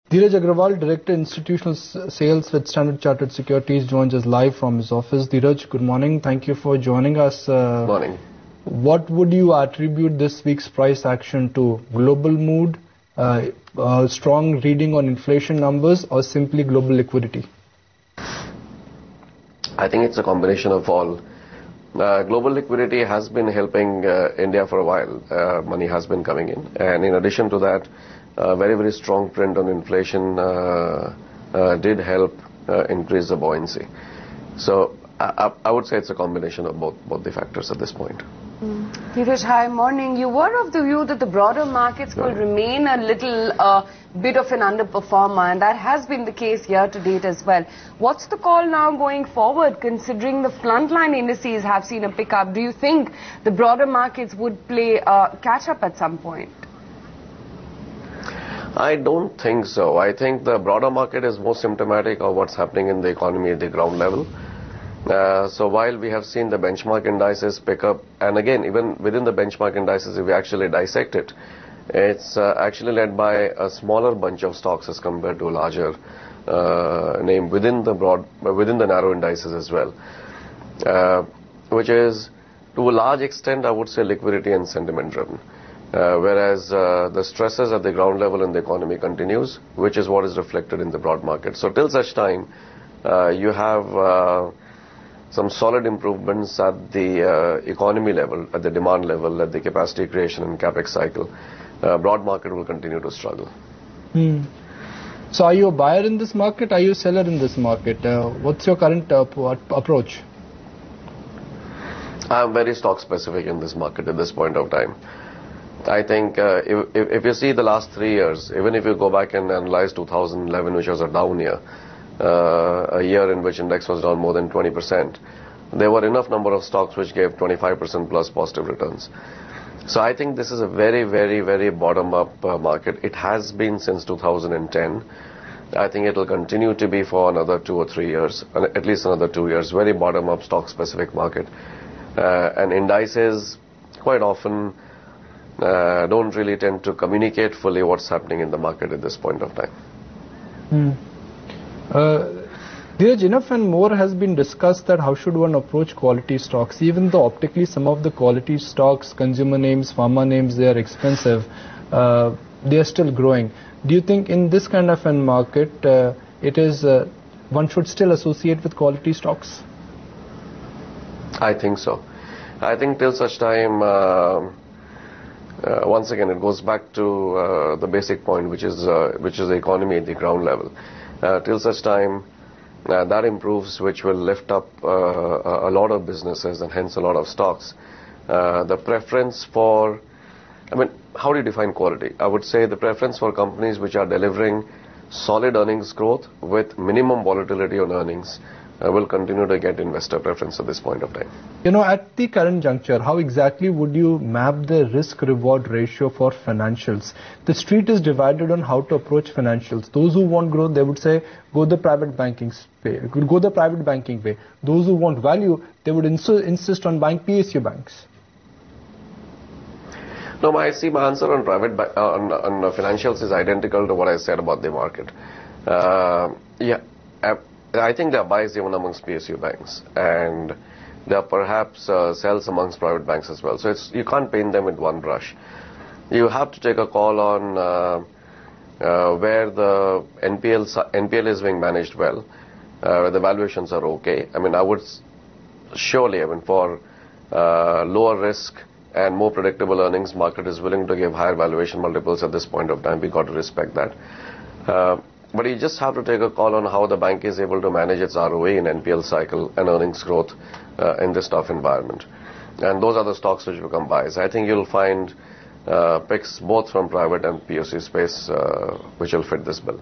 Dheeraj Agrawal, Director Institutional Sales with Standard Chartered Securities, joins us live from his office. Dheeraj, good morning. Thank you for joining us. Morning. What would you attribute this week's price action to? Global mood, strong reading on inflation numbers, or simply global liquidity? I think it's a combination of all. Global liquidity has been helping India for a while. Money has been coming in. And in addition to that, very, very strong print on inflation did help increase the buoyancy. So I would say it's a combination of both the factors at this point. Dheeraj, hi, morning. You were of the view that the broader markets will remain a little bit of an underperformer, and that has been the case year to date as well. What's the call now going forward, considering the frontline indices have seen a pickup? Do you think the broader markets would play catch up at some point? I don't think so. I think the broader market is more symptomatic of what's happening in the economy at the ground level. So while we have seen the benchmark indices pick up, and again, even within the benchmark indices, if we actually dissect it, it's actually led by a smaller bunch of stocks as compared to a larger name within the narrow indices as well, which is to a large extent, I would say, liquidity and sentiment driven. Whereas the stresses at the ground level in the economy continues, which is what is reflected in the broad market. So till such time, you have some solid improvements at the economy level, at the demand level, at the capacity creation and capex cycle. Broad market will continue to struggle. So are you a buyer in this market? Are you a seller in this market? What's your current approach? I'm very stock specific in this market at this point of time. I think if you see the last 3 years, even if you go back and analyze 2011, which was a down year, a year in which index was down more than 20%, there were enough number of stocks which gave 25% plus positive returns. So I think this is a very, very, very bottom-up market. It has been since 2010. I think it will continue to be for another 2 or 3 years, at least another 2 years. Very bottom-up, stock-specific market. And indices quite often don't really tend to communicate fully what's happening in the market at this point of time. Dheeraj, enough and more has been discussed that how should one approach quality stocks. Even though optically some of the quality stocks, consumer names, pharma names, they are expensive, they are still growing. Do you think in this kind of a market, one should still associate with quality stocks? I think so. I think till such time, once again, it goes back to the basic point, which is the economy at the ground level. Till such time, that improves, which will lift up a lot of businesses and hence a lot of stocks. The preference for, how do you define quality? I would say the preference for companies which are delivering solid earnings growth with minimum volatility on earnings will continue to get investor preference at this point of time. At the current juncture, how exactly would you map the risk-reward ratio for financials? The street is divided on how to approach financials. Those who want growth, they would say, go the private banking way. Those who want value, they would insist on buying PSU banks. No, I see my answer on on financials is identical to what I said about the market. I think there are buys even amongst PSU banks, and there are perhaps sells amongst private banks as well. So you can't paint them with one brush. You have to take a call on where the NPL is being managed well, where the valuations are okay. I would surely, for lower risk and more predictable earnings, market is willing to give higher valuation multiples at this point of time. We got to respect that. But you just have to take a call on how the bank is able to manage its ROE in NPL cycle and earnings growth in this tough environment. And those are the stocks which become buys. I think you'll find picks both from private and PSU space which will fit this bill.